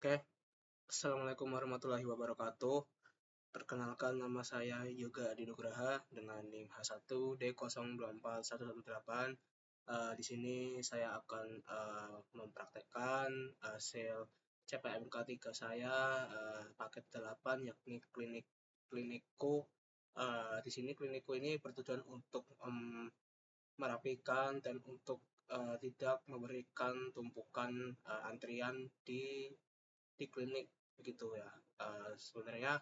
Oke, Assalamualaikum warahmatullahi wabarakatuh. Perkenalkan nama saya Yoga Adi Nugraha dengan NIM H1D024118. Di sini saya akan mempraktekkan hasil CPMK 3 saya paket 8 yakni klinikku. Di sini klinikku ini bertujuan untuk merapikan dan untuk tidak memberikan tumpukan antrian di klinik begitu ya. Sebenarnya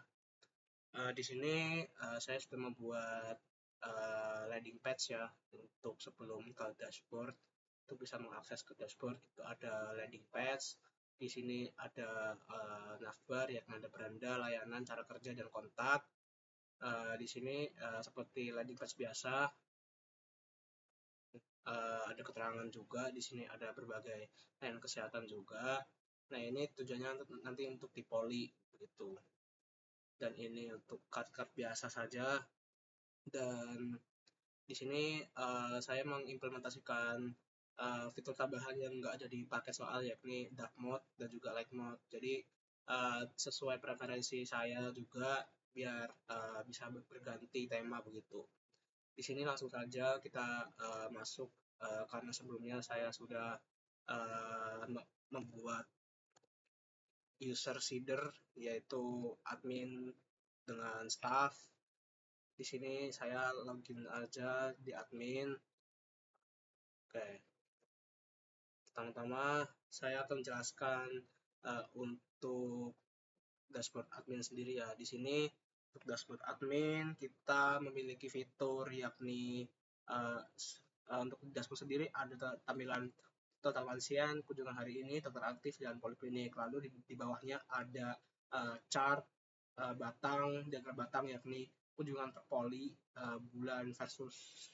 di sini saya sudah membuat landing page ya untuk sebelum ke dashboard. Untuk bisa mengakses ke dashboard itu ada landing page. Di sini ada navbar yang ada beranda, layanan, cara kerja dan kontak. Di sini seperti landing page biasa, ada keterangan juga. Di sini ada berbagai layanan kesehatan juga. Nah, ini tujuannya nanti untuk di poli begitu. Dan ini untuk card-card biasa saja. Dan di sini saya mengimplementasikan fitur tambahan yang nggak ada di paket soal, yakni dark mode dan juga light mode. Jadi sesuai preferensi saya juga, biar bisa berganti tema begitu. Di sini langsung saja kita masuk, karena sebelumnya saya sudah membuat user seeder, yaitu admin dengan staff. Di sini saya login aja di admin. Oke, pertama-tama saya akan menjelaskan untuk dashboard admin sendiri ya. Di sini untuk dashboard admin kita memiliki fitur yakni untuk dashboard sendiri ada tampilan total pasien, kunjungan hari ini, dokter aktif, dan poliklinik. Lalu di bawahnya ada chart diagram batang yakni kunjungan per poli, bulan versus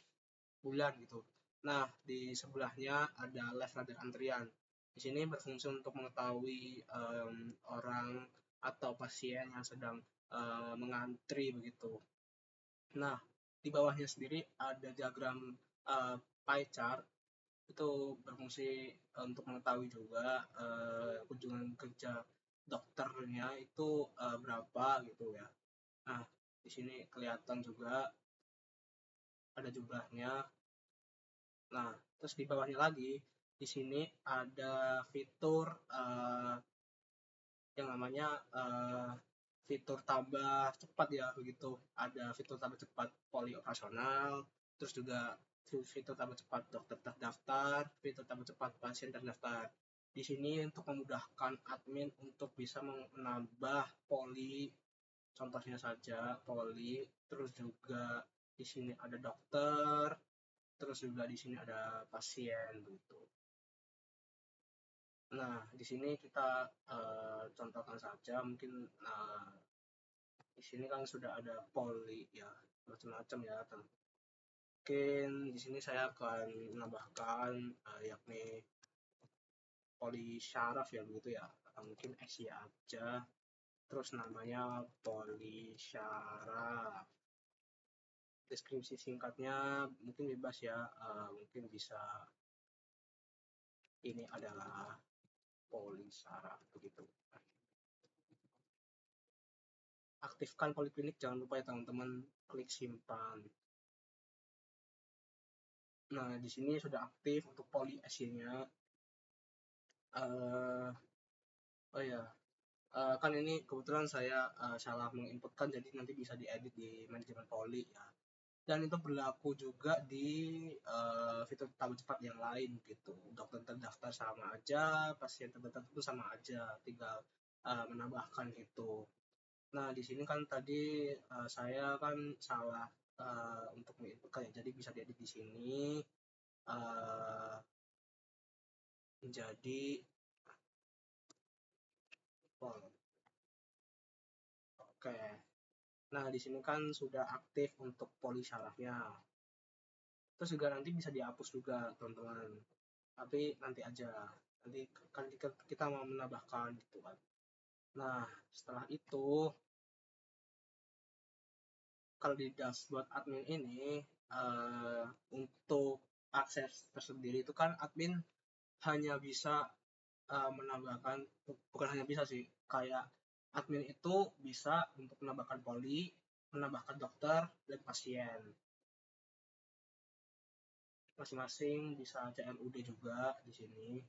bulan gitu. Nah, di sebelahnya ada live radar antrian. Di sini berfungsi untuk mengetahui orang atau pasien yang sedang mengantri begitu. Nah, di bawahnya sendiri ada diagram pie chart. Itu berfungsi untuk mengetahui juga kunjungan kerja dokternya itu berapa gitu ya. Nah, di sini kelihatan juga ada jumlahnya. Nah, terus di bawahnya lagi, di sini ada fitur yang namanya fitur tambah cepat ya begitu. Ada fitur tambah cepat poli operasional, terus juga fitur tambah cepat dokter terdaftar, fitur tambah cepat pasien terdaftar. Di sini untuk memudahkan admin untuk bisa menambah poli, contohnya saja poli, terus juga di sini ada dokter, terus juga di sini ada pasien gitu. Nah, di sini kita contohkan saja mungkin. Di sini kan sudah ada poli ya, macam-macam ya. Mungkin di sini saya akan menambahkan yakni poli syaraf ya begitu ya. Mungkin SY aja. Terus namanya poli syaraf. Deskripsi singkatnya mungkin bebas ya. Mungkin bisa ini adalah poli syaraf begitu. Aktifkan poliklinik, jangan lupa ya teman-teman, klik simpan. Nah, di sini sudah aktif untuk poli SY-nya. Oh ya, kan ini kebetulan saya salah menginputkan, jadi nanti bisa diedit di manajemen poli ya. Dan itu berlaku juga di fitur tambah cepat yang lain gitu. Dokter terdaftar sama aja, pasien terdaftar itu sama aja, tinggal menambahkan itu. Nah, di sini kan tadi saya kan salah untuk menginputkan ya, jadi bisa diedit di sini menjadi Oke. Nah, di sini kan sudah aktif untuk poli syarafnya. Terus juga nanti bisa dihapus juga, teman-teman. Tapi nanti aja. Nanti kan kita mau menambahkan gitu kan. Nah, setelah itu, kalau di dashboard admin ini, untuk akses tersendiri itu kan admin hanya bisa menambahkan, bukan hanya bisa sih, kayak admin itu bisa untuk menambahkan poli, menambahkan dokter dan pasien. Masing-masing bisa CMUD juga di sini,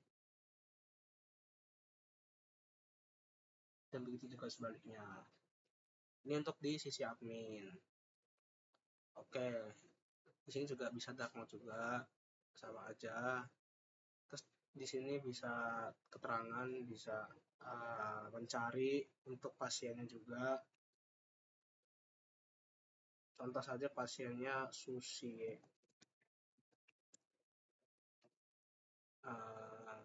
dan begitu juga sebaliknya. Ini untuk di sisi admin. Oke, di sini juga bisa dark mode juga, sama aja. Terus di sini bisa keterangan, bisa mencari untuk pasiennya juga. Contoh saja pasiennya Susi. Uh,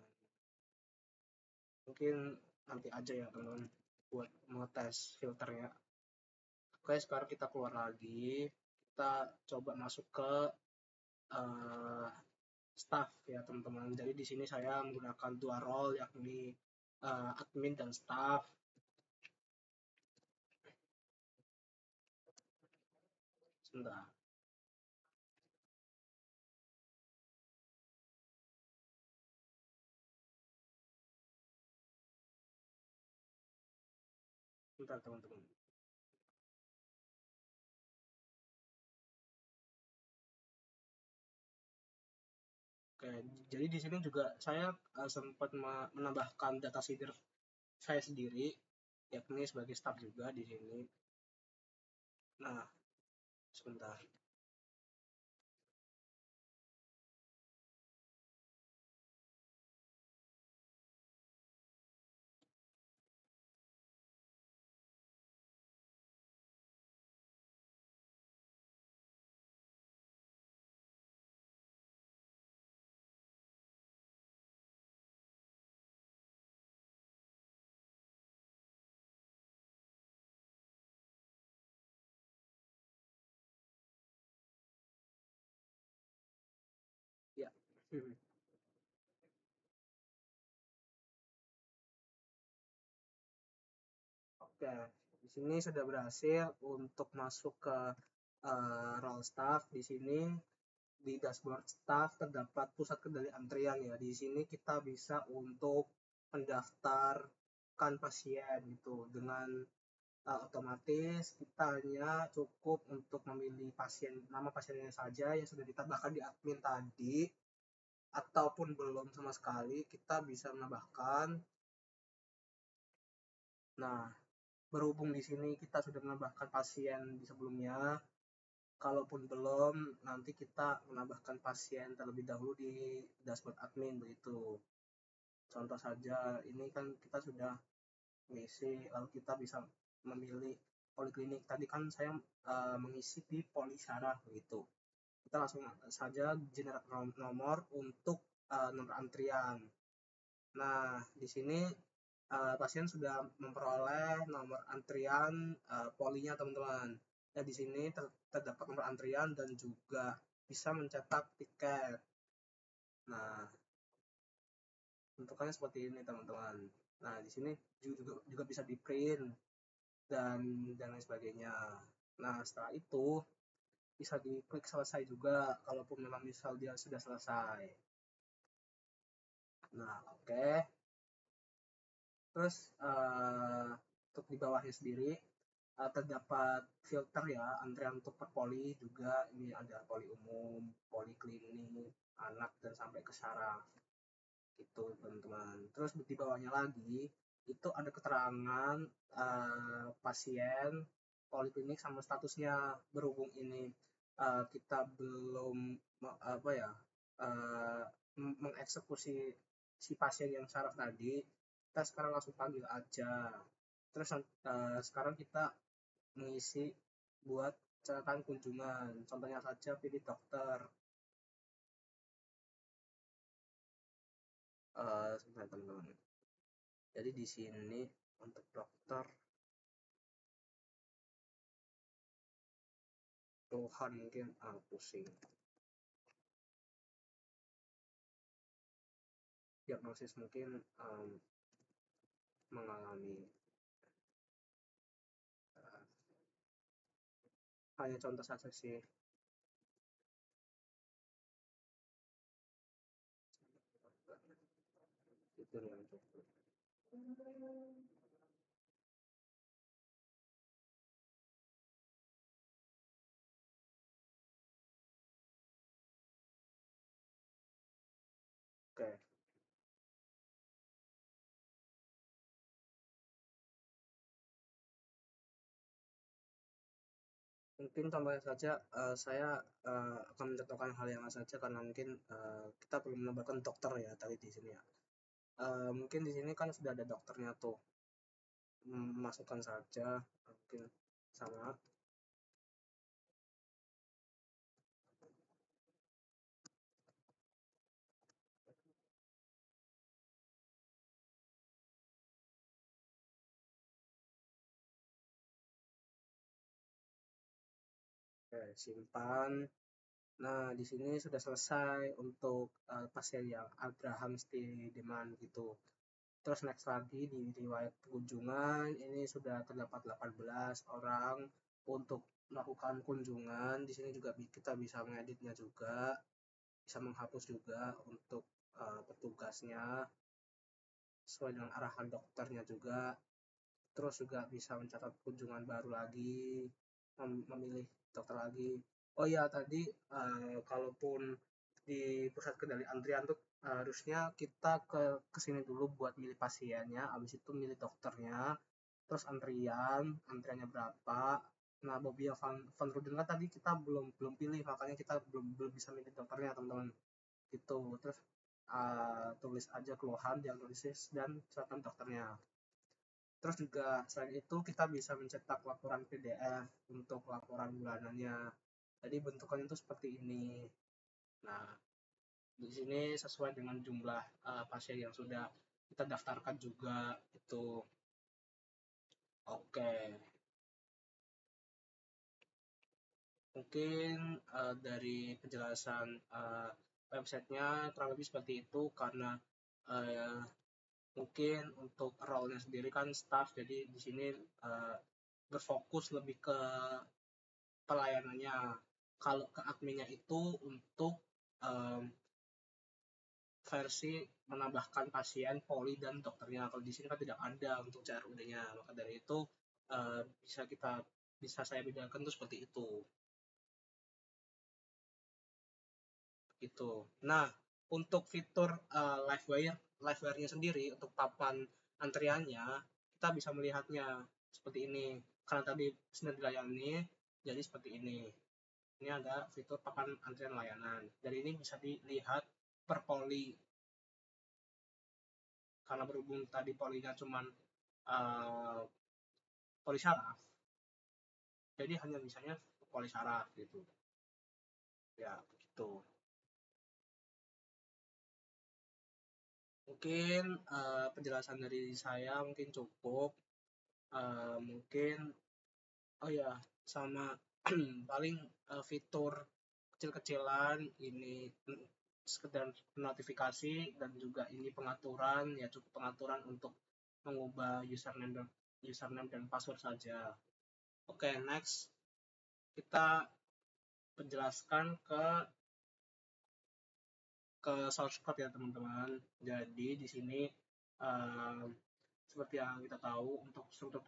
Mungkin nanti aja ya teman buat mengetes filternya. Oke, sekarang kita keluar lagi. Kita coba masuk ke uh, staff ya teman-teman. Jadi di sini saya menggunakan dua role, yakni admin dan staff. Sebentar. Sebentar teman-teman. Oke, jadi di sini juga saya sempat menambahkan data feeder saya sendiri, yakni sebagai staff juga di sini. Nah, sebentar. Ya. Oke, di sini sudah berhasil untuk masuk ke role staff. Di sini di dashboard staff terdapat pusat kendali antrian ya. Di sini kita bisa untuk mendaftarkan pasien gitu dengan otomatis kita hanya cukup untuk memilih pasien, nama pasiennya saja yang sudah ditambahkan di admin tadi, ataupun belum sama sekali kita bisa menambahkan. Nah, berhubung di sini kita sudah menambahkan pasien di sebelumnya, kalaupun belum, nanti kita menambahkan pasien terlebih dahulu di dashboard admin begitu. Contoh saja, ini kan kita sudah mengisi, lalu kita bisa memilih poliklinik. Tadi kan saya mengisi di polisaraf begitu. Kita langsung saja generate nomor untuk nomor antrian. Nah, di sini pasien sudah memperoleh nomor antrian polinya teman-teman. Nah, di sini terdapat nomor antrian dan juga bisa mencetak tiket. Nah, bentukannya seperti ini teman-teman. Nah, di sini juga bisa di print dan lain sebagainya. Nah, setelah itu bisa diklik selesai juga kalaupun memang misal dia sudah selesai. Nah, oke. Terus untuk di bawahnya sendiri terdapat filter ya, antrean untuk per poli juga. Ini ada poli umum, poli klinik, anak, dan sampai ke saraf gitu teman-teman. Terus di bawahnya lagi itu ada keterangan pasien, poliklinik, sama statusnya. Berhubung ini kita belum apa ya mengeksekusi si pasien yang saraf tadi, kita sekarang langsung panggil aja. Terus sekarang kita mengisi buat catatan kunjungan. Contohnya saja pilih dokter. Sebentar teman-teman. Jadi di sini untuk dokter Tuhan mungkin pusing. Diagnosis mungkin mengalami hanya contoh saja sih. Itu yang untuk Oke, mungkin contohnya saja saya akan mencontohkan hal yang saja karena mungkin kita perlu menambahkan dokter ya tadi di sini ya. Mungkin di sini kan sudah ada dokternya tuh. Masukkan saja mungkin sama. Oke, simpan. Nah, di sini sudah selesai untuk pasien yang Abraham Stiedemann gitu. Terus next lagi di riwayat kunjungan ini sudah terdapat 18 orang untuk melakukan kunjungan. Di sini juga kita bisa mengeditnya juga, bisa menghapus juga untuk petugasnya sesuai dengan arahan dokternya juga. Terus juga bisa mencatat kunjungan baru lagi, memilih dokter lagi. Oh iya tadi kalaupun di pusat kendali antrian tuh harusnya kita ke sini dulu buat milih pasiennya, habis itu milih dokternya, terus antriannya berapa. Nah, Bobby Van Ruden kan tadi kita belum belum pilih, makanya kita belum belum bisa milih dokternya, teman-teman. Gitu. Terus tulis aja keluhan, diagnosis, dan catatan dokternya. Terus juga selain itu kita bisa mencetak laporan PDF untuk laporan bulanannya. Jadi bentukannya itu seperti ini. Nah, di sini sesuai dengan jumlah pasien yang sudah kita daftarkan juga itu. Oke, mungkin dari penjelasan websitenya kurang lebih seperti itu karena uh, mungkin untuk role-nya sendiri kan staff, jadi di sini berfokus lebih ke pelayanannya. Kalau ke adminnya itu untuk um, versi menambahkan pasien, poli, dan dokternya. Kalau di sini kan tidak ada untuk CRUD-nya. Maka dari itu bisa saya bedakan tuh seperti itu. Gitu. Nah, untuk fitur LiveWire-nya sendiri untuk papan antriannya, kita bisa melihatnya seperti ini. Karena tadi sudah dilayani, jadi seperti ini. Ini ada fitur papan antrian layanan. Dan ini bisa dilihat per poli. Karena berhubung tadi polinya cuma poli syaraf, jadi hanya misalnya poli syaraf gitu. Ya, begitu. Mungkin penjelasan dari saya mungkin cukup. Mungkin, oh ya, sama paling fitur kecil-kecilan ini sekedar notifikasi dan juga ini pengaturan, ya cukup pengaturan untuk mengubah username dan password saja. Oke, next kita penjelaskan ke source code ya teman-teman. Jadi di sini uh, seperti yang kita tahu untuk struktur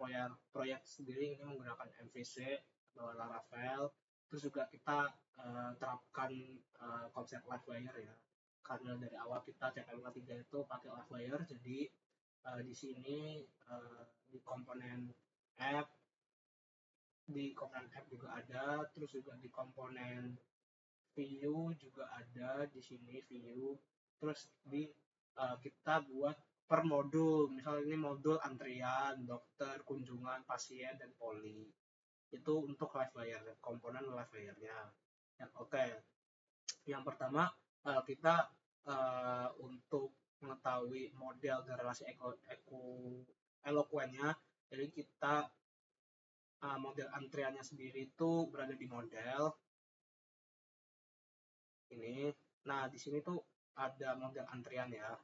proyek sendiri ini menggunakan MVC atau Laravel. Terus juga kita terapkan konsep Livewire ya. Karena dari awal kita CPM3 itu pakai Livewire, jadi di sini di komponen app juga ada, terus juga di komponen view juga ada di sini view. Terus kita buat per modul, misalnya ini modul antrian, dokter, kunjungan, pasien, dan poli. Itu untuk live layer, komponen live layernya. Ya, oke. Yang pertama kita untuk mengetahui model dan relasi eloquentnya, jadi kita model antriannya sendiri itu berada di model ini. Nah, di sini tuh ada model antrian ya.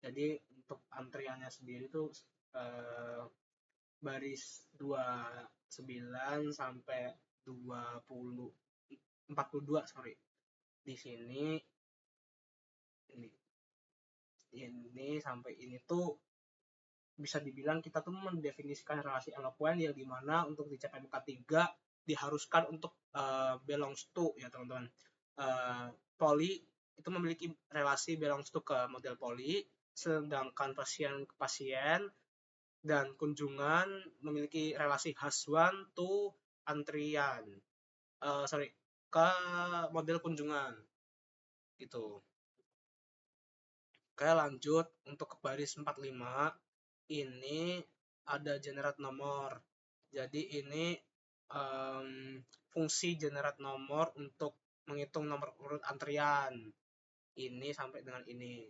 Jadi untuk antriannya sendiri tuh eh, baris 29 sampai 20 42 sorry. Di sini ini sampai ini tuh bisa dibilang kita tuh mendefinisikan relasi elokuen yang dimana untuk di CPMK 3 diharuskan untuk belongs to ya teman-teman. Poli itu memiliki relasi belongs to ke model poli, sedangkan pasien ke pasien dan kunjungan memiliki relasi haswan to antrian. Sorry, ke model kunjungan gitu. Oke, lanjut untuk ke baris 45 ini ada generate nomor. Jadi ini fungsi generate nomor untuk menghitung nomor urut antrian. Ini sampai dengan ini.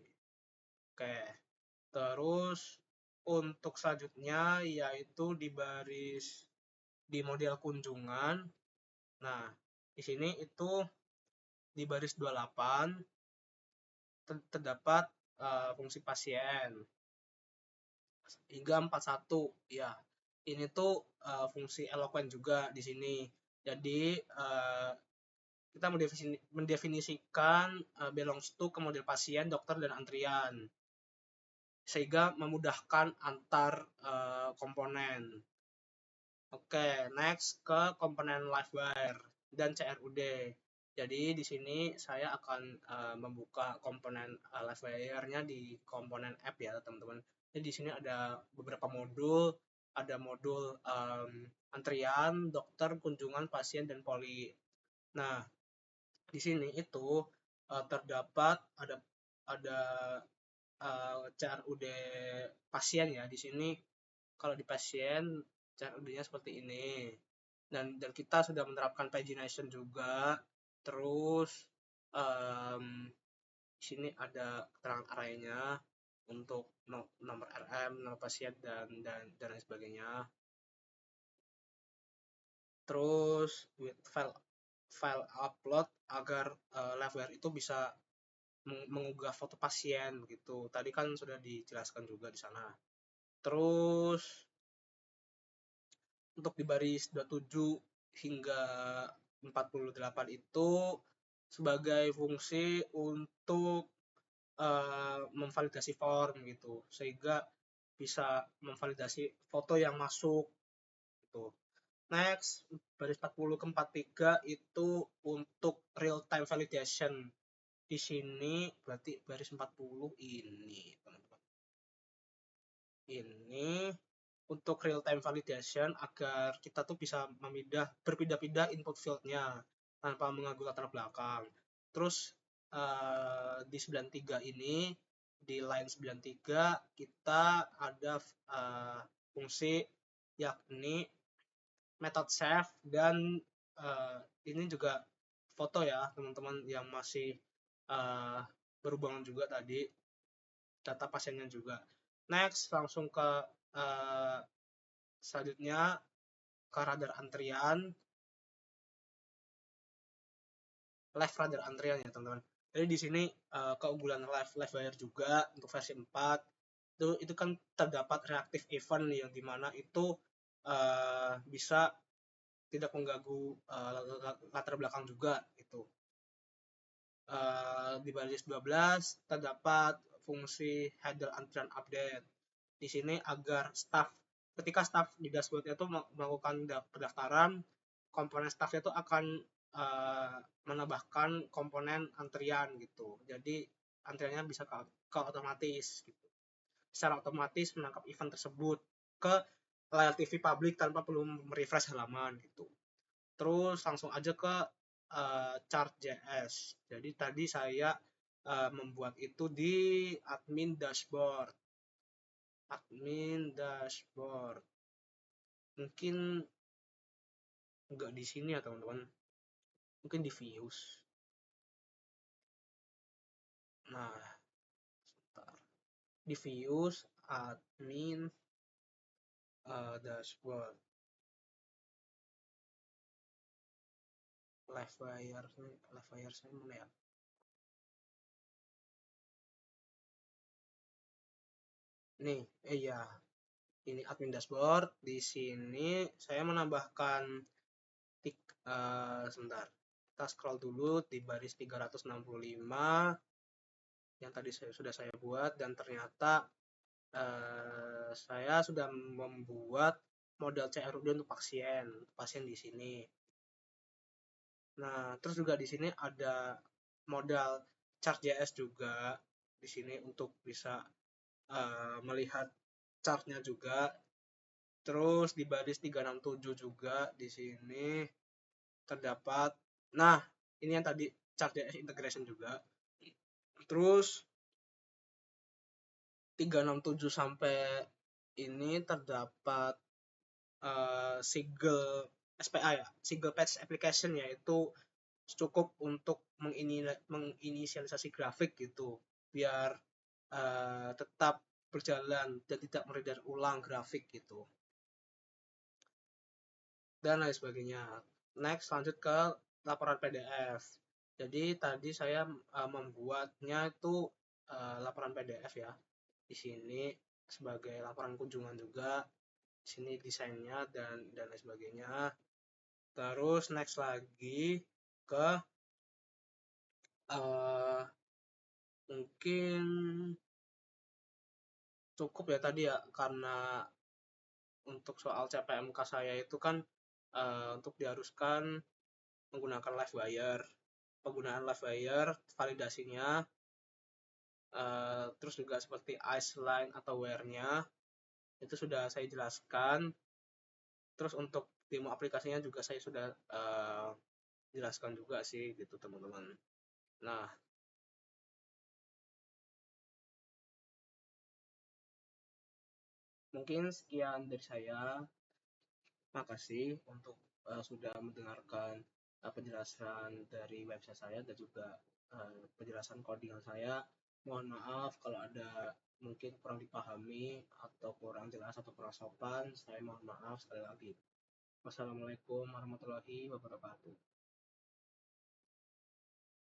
Oke. Terus untuk selanjutnya yaitu di baris di model kunjungan. Nah, di sini itu di baris 28 terdapat fungsi pasien hingga 41 ya. Ini tuh fungsi elokuen juga di sini. Jadi kita mendefinisikan belongs to ke model pasien, dokter, dan antrian sehingga memudahkan antar komponen. Oke, next ke komponen livewire dan CRUD. Jadi di sini saya akan membuka komponen livewire-nya di komponen app ya teman-teman. Jadi di sini ada beberapa modul, ada modul antrian, dokter, kunjungan, pasien, dan poli. Nah, di sini itu terdapat ada CRUD pasien ya. Di sini kalau di pasien CRUD-nya seperti ini. Dan kita sudah menerapkan pagination juga. Terus di sini ada keterangan arraynya untuk nomor RM, nomor pasien dan lain sebagainya. Terus file upload agar livewire itu bisa mengunggah foto pasien gitu. Tadi kan sudah dijelaskan juga di sana. Terus untuk di baris 27 hingga 48 itu sebagai fungsi untuk memvalidasi form gitu, sehingga bisa memvalidasi foto yang masuk gitu. Next, baris 40 ke 43 itu untuk real time validation. Di sini berarti baris 40 ini, teman-teman. Ini untuk real time validation agar kita tuh bisa berpindah-pindah input field-nya tanpa mengganggu latar belakang. Terus di 93 ini di line 93 kita ada fungsi yakni method save dan ini juga foto ya teman-teman yang masih berhubungan juga tadi data pasiennya juga. Next langsung ke selanjutnya ke radar antrian, live radar antrian ya teman-teman. Jadi di sini keunggulan live wire juga untuk versi 4 itu kan terdapat reactive event yang dimana itu bisa tidak mengganggu latar belakang juga itu. Di baris 12 terdapat fungsi header antrian update. Di sini agar ketika staff di dashboard itu melakukan pendaftaran, komponen staffnya itu akan menambahkan komponen antrian gitu. Jadi antriannya bisa ke otomatis gitu. Secara otomatis menangkap event tersebut ke layar TV publik tanpa perlu merefresh halaman gitu. Terus langsung aja ke chart.js. Jadi tadi saya membuat itu di admin dashboard. Mungkin enggak di sini ya teman-teman. Mungkin di views. Nah, sebentar. Di views admin dashboard. Live wire saya mana ya? Nih, iya. Ini admin dashboard. Di sini saya menambahkan sebentar. Kita scroll dulu di baris 365 yang tadi sudah saya buat dan ternyata saya sudah membuat model CRUD untuk pasien di sini. Nah, terus juga di sini ada modal chart.js juga di sini untuk bisa melihat chartnya juga. Terus di baris 367 juga di sini terdapat. Nah, ini yang tadi chart.js integration juga. Terus 367 sampai ini terdapat single SPA ya, single page application, yaitu cukup untuk menginisialisasi grafik gitu, biar tetap berjalan dan tidak meredader ulang grafik gitu, dan lain sebagainya. Next, lanjut ke laporan PDF. Jadi tadi saya membuatnya itu laporan PDF ya. Di sini sebagai laporan kunjungan juga. Di sini desainnya dan lain sebagainya. Terus next lagi ke mungkin cukup ya tadi ya, karena untuk soal CPMK saya itu kan untuk diharuskan menggunakan live wire, penggunaan live wire, validasinya, terus juga seperti ice line atau wire-nya itu sudah saya jelaskan. Terus untuk demo aplikasinya juga saya sudah jelaskan juga sih gitu teman-teman. Nah, mungkin sekian dari saya. Makasih untuk sudah mendengarkan penjelasan dari website saya dan juga penjelasan codingan saya. Mohon maaf kalau ada mungkin kurang dipahami atau kurang jelas atau kurang sopan. Saya mohon maaf sekali lagi. Wassalamualaikum warahmatullahi wabarakatuh.